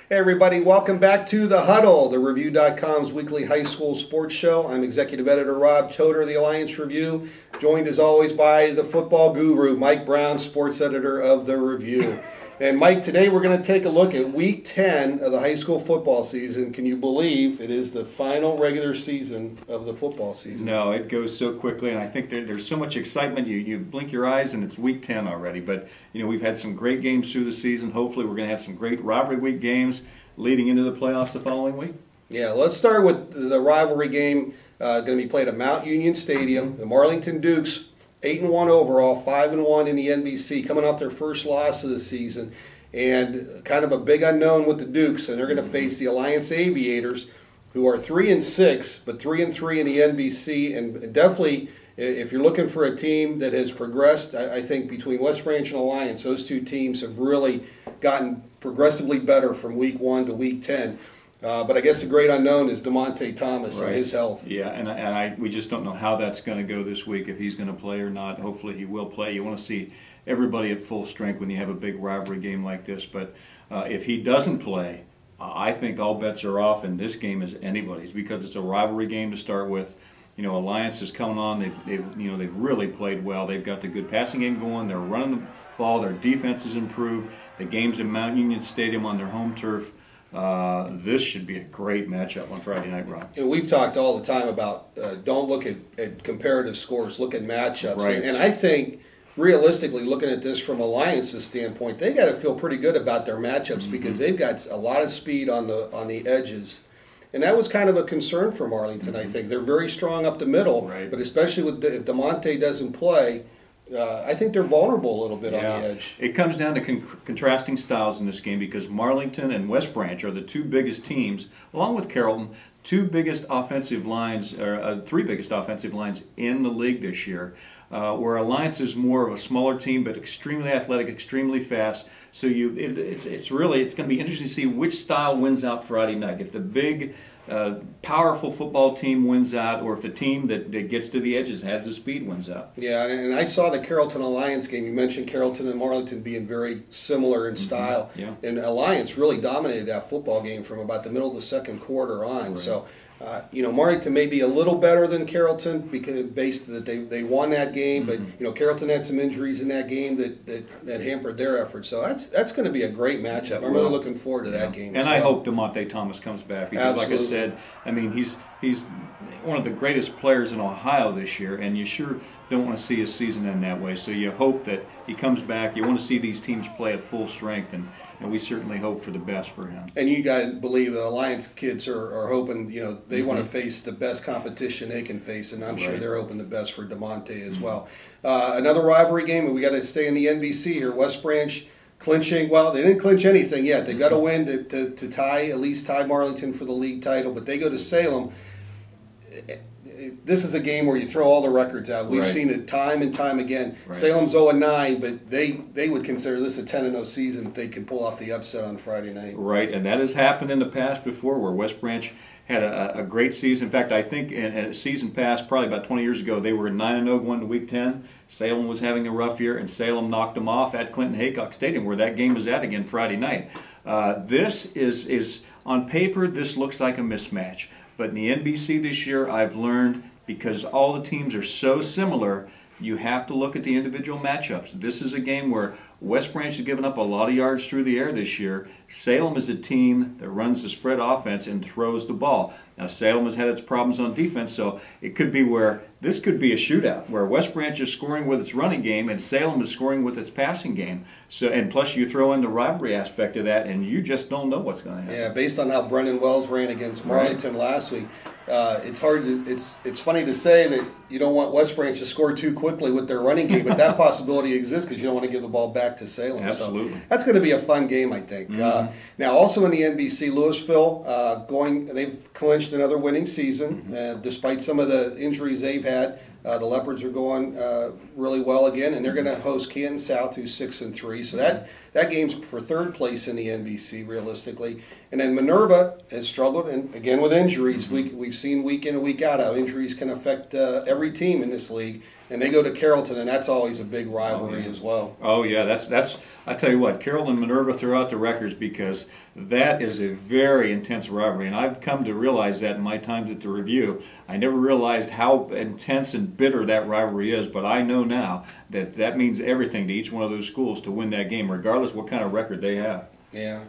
Hey everybody, welcome back to the Huddle, the Review.com's weekly high school sports show. I'm Executive Editor Rob Toder of the Alliance Review, joined as always by the football guru, Mike Brown, Sports Editor of the Review. And Mike, today we're going to take a look at Week 10 of the high school football season. Can you believe it is the final regular season of the football season? No, it goes so quickly, and I think there's so much excitement. You blink your eyes, and it's Week 10 already. But, you know, we've had some great games through the season. Hopefully we're going to have some great rivalry week games leading into the playoffs the following week. Yeah, let's start with the rivalry game going to be played at Mount Union Stadium. The Marlington Dukes, 8-1 overall, 5-1 in the NBC, coming off their first loss of the season, and kind of a big unknown with the Dukes. And they're going to face the Alliance Aviators, who are 3-6, but 3-3 in the NBC. And definitely, if you're looking for a team that has progressed, I think between West Branch and Alliance, those two teams have really gotten progressively better from Week 1 to Week 10. But I guess the great unknown is DeMonte Thomas and his health. Yeah, and we just don't know how that's going to go this week, if he's going to play or not. Hopefully he will play. You want to see everybody at full strength when you have a big rivalry game like this. But if he doesn't play, I think all bets are off, and this game is anybody's because it's a rivalry game to start with. You know, Alliance is coming on. They've really played well. They've got the good passing game going. They're running the ball. Their defense has improved. The game's in Mount Union Stadium on their home turf. This should be a great matchup on Friday night, Rob. And we've talked all the time about don't look at comparative scores, look at matchups. Right. And I think realistically, looking at this from Alliance's standpoint, they got to feel pretty good about their matchups because they've got a lot of speed on the edges. And that was kind of a concern for Marlington, I think. They're very strong up the middle, but especially if DeMonte doesn't play, I think they're vulnerable a little bit on the edge. It comes down to contrasting styles in this game because Marlington and West Branch are the two biggest teams, along with Carrollton, three biggest offensive lines in the league this year. Where Alliance is more of a smaller team, but extremely athletic, extremely fast. So it's going to be interesting to see which style wins out Friday night. If the big, powerful football team wins out, or if the team that gets to the edges, has the speed, wins out. Yeah, and I saw the Carrollton Alliance game. You mentioned Carrollton and Marlington being very similar in style. Yeah. And Alliance really dominated that football game from about the middle of the second quarter on. Right. So, Marlington may be a little better than Carrollton because based that they won that game, but Carrollton had some injuries in that game that hampered their effort. So that's going to be a great matchup. I'm really looking forward to that game. And I hope DeMonte Thomas comes back because, like I said, I mean he's one of the greatest players in Ohio this year, and you sure don't want to see his season end that way. So you hope that he comes back. You want to see these teams play at full strength, and we certainly hope for the best for him. And you got to believe the Alliance kids are hoping, they want to face the best competition they can face, and I'm sure they're hoping the best for DeMonte as well. Another rivalry game, and we got to stay in the NBC here. West Branch clinching, well, they didn't clinch anything yet. They've got to win to tie, at least tie Marlington for the league title, but they go to Salem. This is a game where you throw all the records out. We've seen it time and time again. Salem's 0-9, but they would consider this a 10-0 season if they can pull off the upset on Friday night. Right, and that has happened in the past before where West Branch had a great season. In fact, I think in a season past, probably about 20 years ago, they were 9-0 going to Week 10. Salem was having a rough year, and Salem knocked them off at Clinton Haycock Stadium, where that game is at again Friday night. This is on paper, this looks like a mismatch. But in the NBC this year, I've learned, because all the teams are so similar, you have to look at the individual matchups. This is a game where West Branch has given up a lot of yards through the air this year. Salem is a team that runs the spread offense and throws the ball. Now, Salem has had its problems on defense, so it could be where this could be a shootout, where West Branch is scoring with its running game and Salem is scoring with its passing game. So, and plus you throw in the rivalry aspect of that, and you just don't know what's going to happen. Yeah, based on how Brendan Wells ran against Marlington last week, it's hard to. It's funny to say that you don't want West Branch to score too quickly with their running game, but that possibility exists because you don't want to give the ball back to Salem. Absolutely. So that's going to be a fun game, I think. Now, also in the NBC, Louisville they've clinched another winning season, despite some of the injuries they've had. The Leopards are going really well again, and they're going to host Canton South, who's 6-3. So that game's for third place in the NBC realistically. And then Minerva has struggled, and again with injuries. We've seen week in and week out how injuries can affect every team in this league. And they go to Carrollton, and that's always a big rivalry as well. Oh yeah, that's. I tell you what, Carroll and Minerva throw out the records because that is a very intense rivalry, and I've come to realize that in my times at the Review. I never realized how intense and bitter that rivalry is, but I know now that that means everything to each one of those schools to win that game, regardless what kind of record they have. Yeah.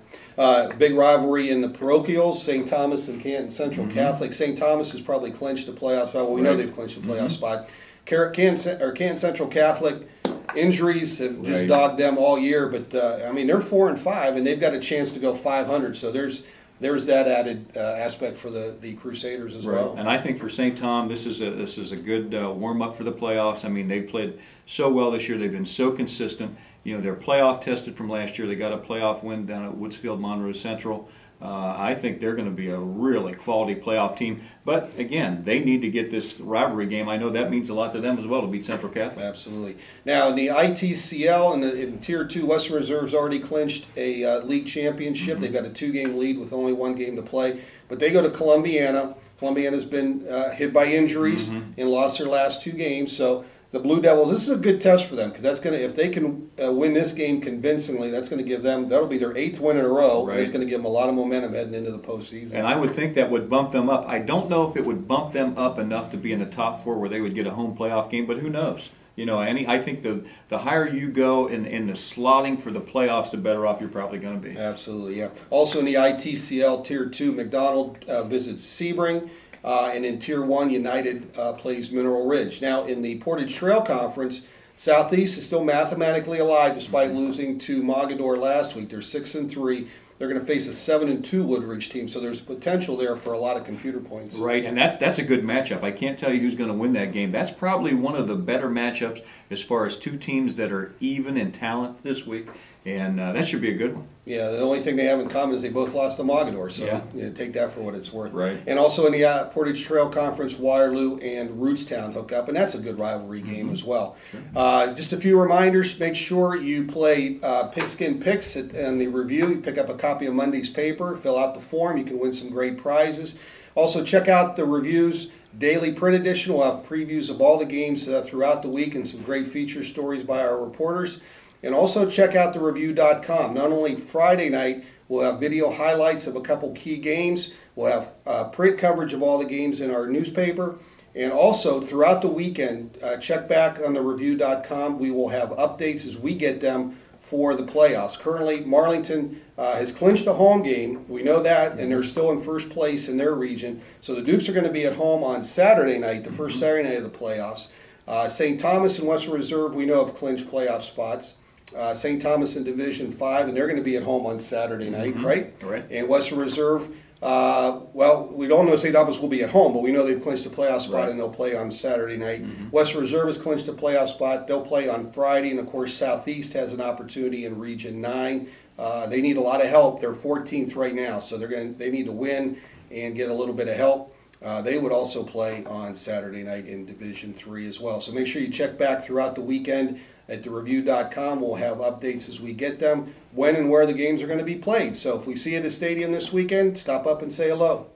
Big rivalry in the parochials, St. Thomas and Canton Central Catholic. St. Thomas has probably clinched a playoff spot. Well, we know they've clinched a playoff spot. Canton Central Catholic, injuries have just dogged them all year, but I mean they're 4-5 and they've got a chance to go 500. So there's that added aspect for the Crusaders as well. And I think for St. Tom, this is a good warm up for the playoffs. I mean they've played so well this year. They've been so consistent. You know they're playoff tested from last year. They got a playoff win down at Woodsfield Monroe Central. I think they're going to be a really quality playoff team. But, again, they need to get this rivalry game. I know that means a lot to them as well to beat Central Catholic. Absolutely. Now, in the ITCL, in Tier 2, Western Reserve's already clinched a league championship. They've got a 2-game lead with only 1 game to play. But they go to Columbiana. Columbiana's been hit by injuries and lost their last 2 games. So the Blue Devils, this is a good test for them because that's going to, if they can win this game convincingly, that's going to give them, that'll be their 8th win in a row, and it's going to give them a lot of momentum heading into the postseason. And I would think that would bump them up. I don't know if it would bump them up enough to be in the top 4 where they would get a home playoff game, but who knows? You know, I think the higher you go in the slotting for the playoffs, the better off you're probably going to be. Absolutely, yeah. Also in the ITCL Tier 2, McDonald visits Sebring. And in Tier 1, United plays Mineral Ridge. Now, in the Portage Trail Conference, Southeast is still mathematically alive despite losing to Mogador last week. They're 6-3. They're going to face a 7-2 Woodridge team, so there's potential there for a lot of computer points. Right, and that's a good matchup. I can't tell you who's going to win that game. That's probably one of the better matchups as far as 2 teams that are even in talent this week, and that should be a good one. Yeah, the only thing they have in common is they both lost to Mogador, so take that for what it's worth. Right. And also in the Portage Trail Conference, Waterloo and Rootstown hook up, and that's a good rivalry game as well. Sure. Just a few reminders. Make sure you play Pigskin Picks in the Review. You pick up a copy of Monday's paper, fill out the form. You can win some great prizes. Also, check out the Review's daily print edition. We'll have previews of all the games throughout the week and some great feature stories by our reporters. And also check out thereview.com. Not only Friday night, we'll have video highlights of a couple key games. We'll have print coverage of all the games in our newspaper. And also throughout the weekend, check back on thereview.com. We will have updates as we get them for the playoffs. Currently, Marlington has clinched a home game. We know that, and they're still in first place in their region. So the Dukes are going to be at home on Saturday night, the first Saturday night of the playoffs. St. Thomas and Western Reserve, we know, have clinched playoff spots. St. Thomas in Division 5, and they're going to be at home on Saturday night, right? Right. And Western Reserve, well, we don't know St. Thomas will be at home, but we know they've clinched a playoff spot, and they'll play on Saturday night. Western Reserve has clinched a playoff spot. They'll play on Friday, and, of course, Southeast has an opportunity in Region 9. They need a lot of help. They're 14th right now, so they need to win and get a little bit of help. They would also play on Saturday night in Division 3 as well. So make sure you check back throughout the weekend at thereview.com. We'll have updates as we get them, when and where the games are going to be played. So if we see you at the stadium this weekend, stop up and say hello.